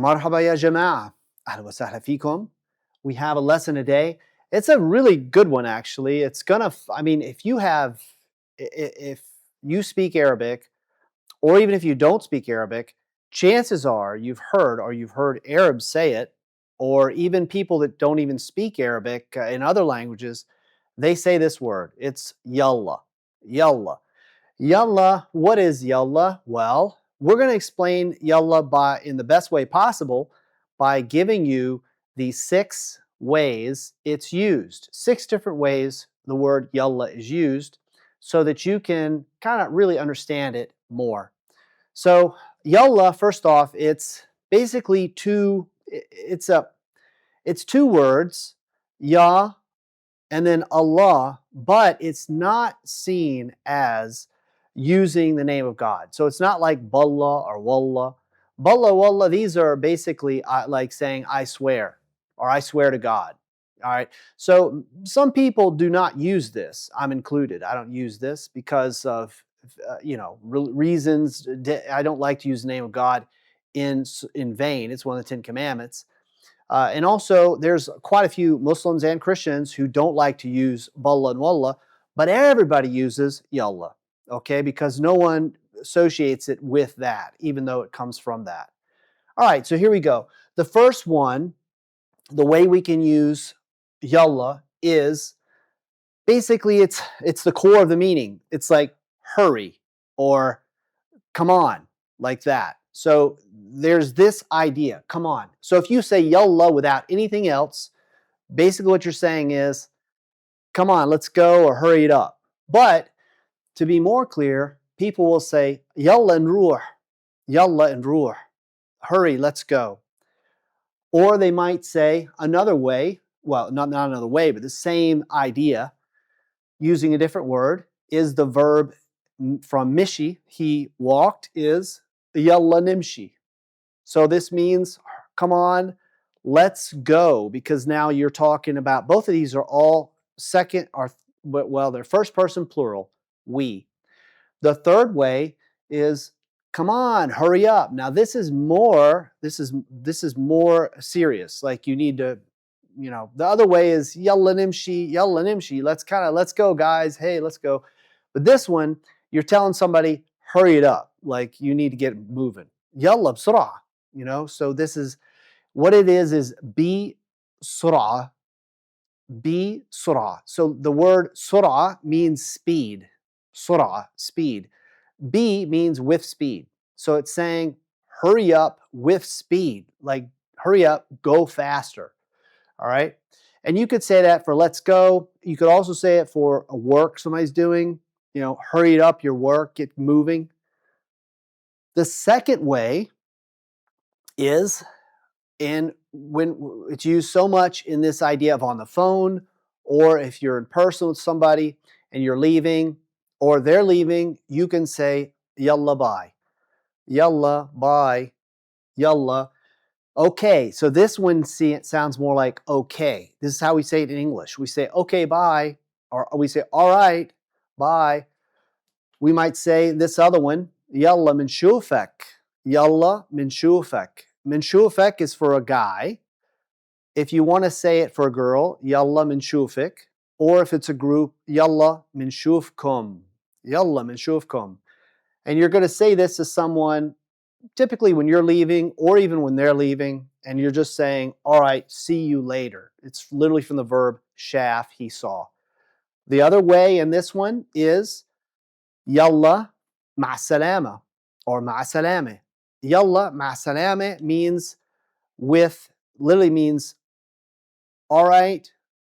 مرحبا يا جماعة. أهلا وسهلا فيكم. We have a lesson today. It's a really good one, actually. It's gonna, I mean, if you have, if you speak Arabic, or even if you don't speak Arabic, chances are you've heard Arabs say it, or even people that don't even speak Arabic in other languages, they say this word. It's Yalla. Yalla. Yalla, what is Yalla? Well, we're going to explain Yalla in the best way possible by giving you the 6 ways it's used. 6 different ways the word Yalla is used so that you can kind of really understand it more. So Yalla, first off, it's basically it's 2 words, Ya and then Allah, but it's not seen as using the name of God. So it's not like Balla or Wallah. Balla, Wallah, these are basically like saying I swear or I swear to God. All right. So some people do not use this. I'm included. I don't use this because of reasons. I don't like to use the name of God in vain. It's one of the 10 commandments. And also, there's quite a few Muslims and Christians who don't like to use Balla and Wallah, but everybody uses Yallah, okay? Because no one associates it with that, even though it comes from that. All right, so here we go. The first one, the way we can use Yallah is basically it's the core of the meaning. It's like hurry or come on, like that. So there's this idea, come on. So if you say Yallah without anything else, basically what you're saying is, come on, let's go, or hurry it up. But to be more clear, people will say Yalla and ruh, Yalla and ruh, hurry, let's go. Or they might say another way, well, not another way, but the same idea, using a different word, is the verb from Mishi, he walked, is Yalla nimshi. So this means, come on, let's go, because now you're talking about, both of these are all second, or well, they're first person plural, we. The third way is, come on, hurry up. Now this is more serious. Like you need to, the other way is Yalla nimshi, let's go guys, hey, let's go. But this one, you're telling somebody, hurry it up, like you need to get moving. Yalla bsura, so this is, what it is be surah, be surah. So the word surah means speed, surah, speed. Be means with speed. So it's saying, hurry up with speed, like hurry up, go faster, all right? And you could say that for let's go. You could also say it for a work somebody's doing, hurry up your work, get moving. The second way is when it's used so much in this idea of on the phone, or if you're in person with somebody and you're leaving or they're leaving, you can say Yalla bye. Yalla bye. Yalla. Okay, so this one, it sounds more like okay. This is how we say it in English. We say okay, bye, or we say all right, bye. We might say this other one, Yalla min shufak. Yalla min shufak. Min shufak is for a guy. If you want to say it for a girl, Yalla min shufik. Or if it's a group, Yalla min shufkum. Yalla min shufkum. And you're going to say this to someone typically when you're leaving or even when they're leaving, and you're just saying, all right, see you later. It's literally from the verb shaf, he saw. The other way in this one is Yalla ma'salama or ma'salame. Yalla ma'salame literally means all right,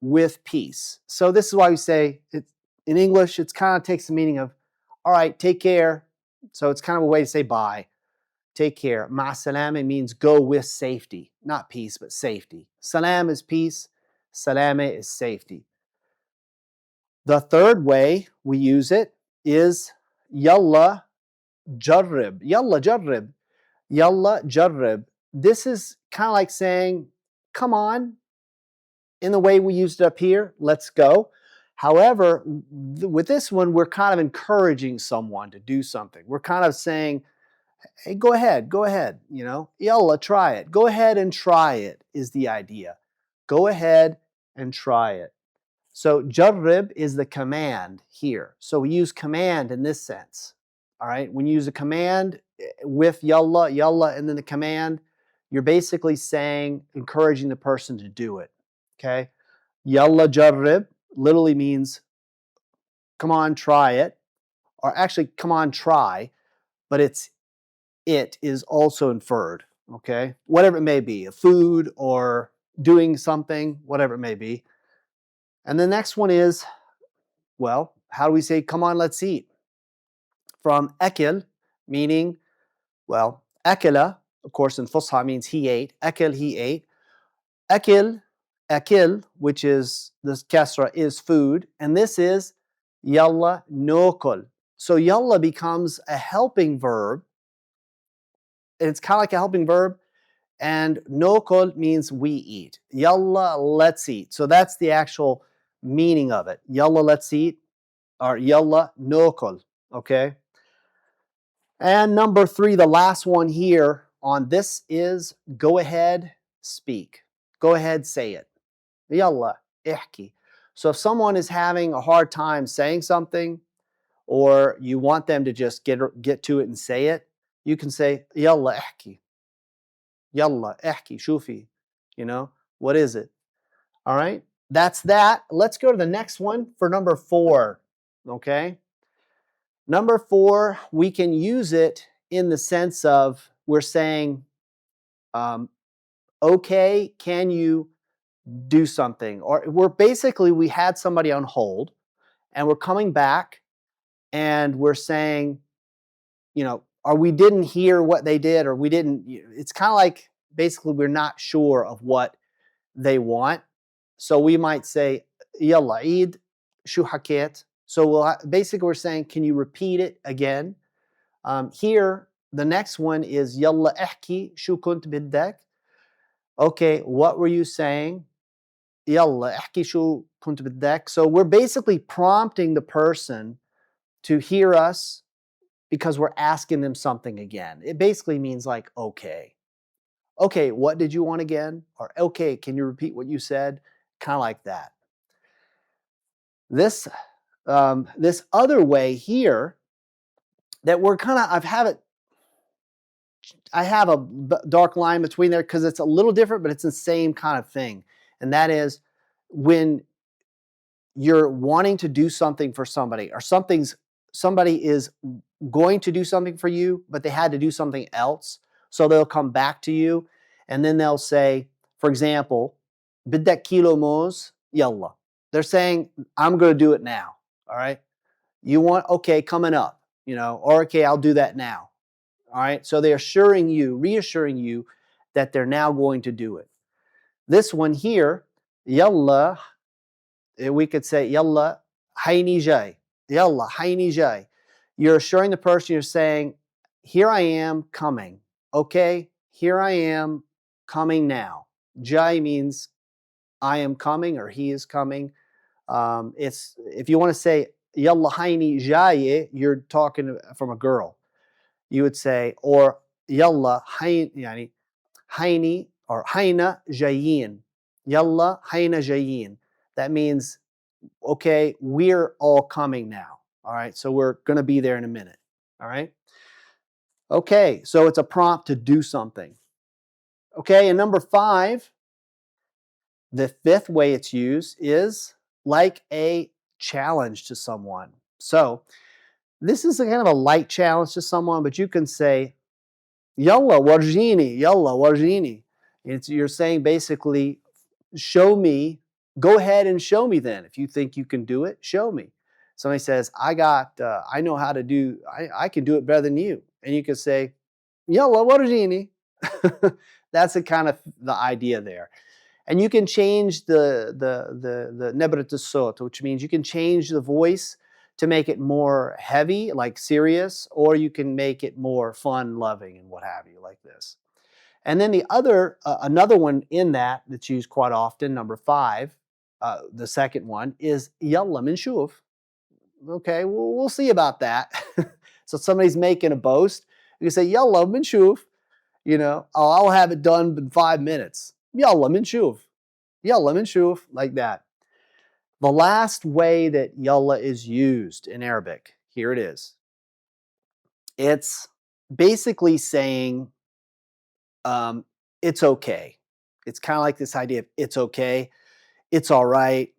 with peace. So this is why we say, in English, it kind of takes the meaning of, all right, take care. So it's kind of a way to say bye. Take care. Ma'salame means go with safety. Not peace, but safety. Salam is peace. Salame is safety. The third way we use it is Yalla jarrib. Yalla jarrib. Yalla jarrib. This is kind of like saying, come on, in the way we used it up here, let's go. However, with this one, we're kind of encouraging someone to do something. We're kind of saying, Hey, go ahead, you know. Yalla, try it. Go ahead and try it is the idea. Go ahead and try it. So jarrib is the command here. So we use command in this sense. All right. When you use a command with yalla, yalla, and then the command, you're basically saying, encouraging the person to do it. Okay. Yalla jarrib literally means come on, try it. Or actually, come on, try, but it is also inferred. Okay. Whatever it may be, a food or doing something, whatever it may be. And the next one is, well, how do we say, come on, let's eat? From ekil, meaning, well, akila, of course, in Fusha means he ate. Ekil, he ate. Akil, akil, which is this kasra, is food. And this is yalla nokul. So yalla becomes a helping verb. It's kind of like a helping verb. And nokul means we eat. Yalla, let's eat. So that's the actual meaning of it. Yalla, let's eat. Or yalla nokul. Okay. And number 3, the last one here on this is go ahead, speak. Go ahead, say it. Yalla, ihki. So if someone is having a hard time saying something, or you want them to just get to it and say it, you can say, Yalla, ihki. Yalla, ihki, shufi. You know, what is it? All right, that's that. Let's go to the next one for number 4. Okay. Number 4, we can use it in the sense of we're saying, okay, can you do something? Or we had somebody on hold and we're coming back and we're saying, you know, or we didn't hear what they did, or we didn't, it's kind of like basically we're not sure of what they want. So we might say, Yalla, Eid, shu haket. So basically we're saying, can you repeat it again? Here, the next one is Yalla ihki shu kunt biddak. Okay, what were you saying? Yalla ihki shu kunt biddak. So we're basically prompting the person to hear us because we're asking them something again. It basically means like, okay. Okay, what did you want again? Or okay, can you repeat what you said? Kind of like that. This this other way here that we're kind of, I have a dark line between there because it's a little different, but it's the same kind of thing. And that is when you're wanting to do something for somebody, or somebody is going to do something for you, but they had to do something else. So they'll come back to you and then they'll say, for example, Biddak kilo moz, yalla. They're saying, I'm going to do it now. All right. You want, okay, coming up, you know, or okay, I'll do that now. All right. So they're reassuring you that they're now going to do it. This one here, yalla, we could say, yalla, hayni jay. Yalla, hayni jay. You're assuring the person, you're saying, here I am coming. Okay, here I am coming now. Jay means I am coming, or he is coming. It's, if you want to say yalla hayni jay, you're talking from a girl. You would say, or yalla hayni or hayna jayin. Yalla hayna jayin. That means, okay, we're all coming now. All right, so we're going to be there in a minute. All right. Okay, so it's a prompt to do something. Okay, and number 5, the 5th way it's used is like a challenge to someone. So this is a kind of a light challenge to someone, but you can say, Yalla warjini, yalla warjini. You're saying basically, show me, go ahead and show me then. If you think you can do it, show me. Somebody says, I know how to do, I can do it better than you. And you can say, Yalla warjini. That's the kind of the idea there. And you can change the nebrat as-sawt, which means you can change the voice to make it more heavy, like serious, or you can make it more fun, loving, and what have you, like this. And then the other, another one in that's used quite often, number 5, the second one is Yalla min shuf. Okay, we'll see about that. So somebody's making a boast, You can say, Yalla بنشوف. Oh, I'll have it done in 5 minutes. Yalla بنشوف. Yalla بنشوف, like that. The last way that yalla is used in Arabic, here it is. It's basically saying it's okay. It's kind of like this idea of it's okay, it's all right.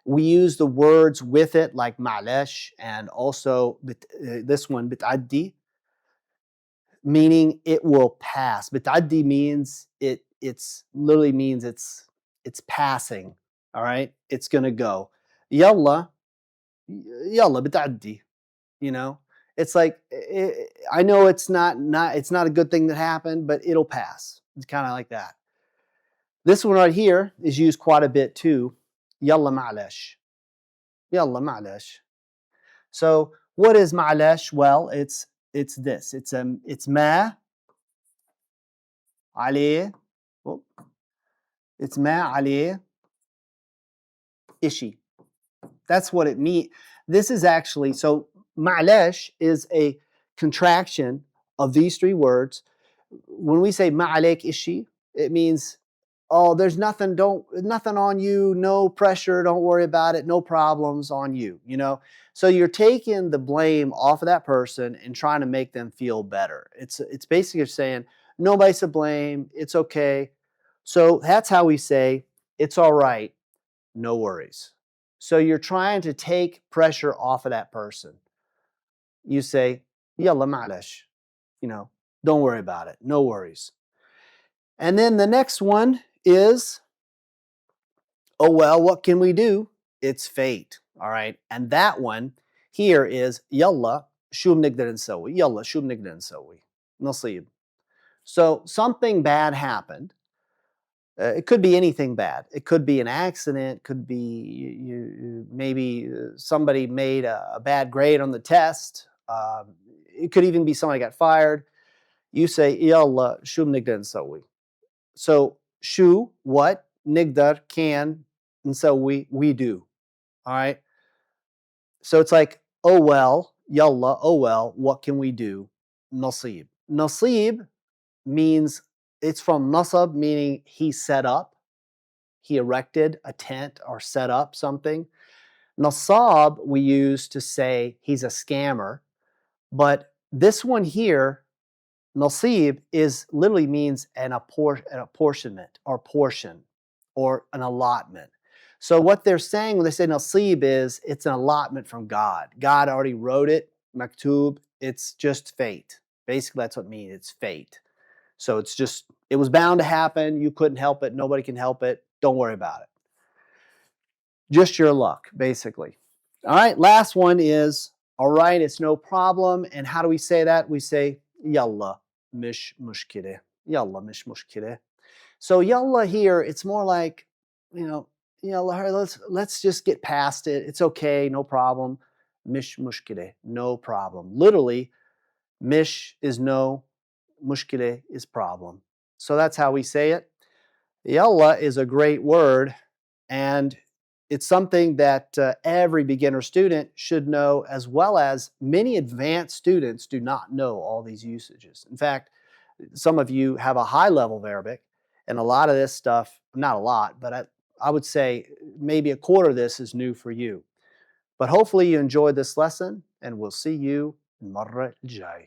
We use the words with it like ma'lesh and also this one bit'addi, meaning it will pass. Bit'addi means it's literally means it's passing. All right, it's gonna go. Yalla, yalla bit'addi. It's like I know it's not a good thing that happened, but it'll pass. It's kind of like that. This one right here is used quite a bit too. Yalla ma'lesh. Yalla ma'lesh. So what is ma'lesh? Well, it's this. It's ma عليه. It's ma عليه ishi. That's what it means. This is actually, so ma'lesh is a contraction of these three words. When we say ma'alek ishi, it means, oh, there's nothing on you, no pressure, don't worry about it, no problems on you. So you're taking the blame off of that person and trying to make them feel better. It's basically saying nobody's to blame, it's okay. So that's how we say it's all right, no worries. So you're trying to take pressure off of that person. You say, Yalla ma'lesh, don't worry about it, no worries. And then the next one is, oh well, what can we do? It's fate, all right? And that one here is Yalla شو بنقدر نسوي? Yalla شو بنقدر نسوي? نصيب. So something bad happened. It could be anything bad. It could be an accident. Could be maybe somebody made a bad grade on the test. It could even be somebody got fired. You say, Yalla شو بنقدر نسوي? So shu, what, nigdar, can, and so we do. All right. So it's like, oh well, yalla, oh well, what can we do? Nasib. Nasib means, it's from nasab, meaning he set up, he erected a tent or set up something. Nasab we use to say he's a scammer, but this one here, nasib, is literally means an apportionment or portion or an allotment. So what they're saying when they say nasib is it's an allotment from God. God already wrote it, maktub. It's just fate. Basically, that's what it means. It's fate. So it was bound to happen. You couldn't help it. Nobody can help it. Don't worry about it. Just your luck, basically. All right, last one is, all right, it's no problem. And how do we say that? We say, Yalla mish mushkile. Yalla mish mushkile. So yalla here, it's more like, yalla, let's just get past it. It's okay, no problem. Mish mushkile, no problem. Literally, mish is no, mushkile is problem. So that's how we say it. Yalla is a great word, and it's something that every beginner student should know, as well as many advanced students do not know all these usages. In fact, some of you have a high level of Arabic, and a lot of this stuff, not a lot, but I would say maybe a quarter of this is new for you. But hopefully you enjoyed this lesson, and we'll see you المرة الجاي.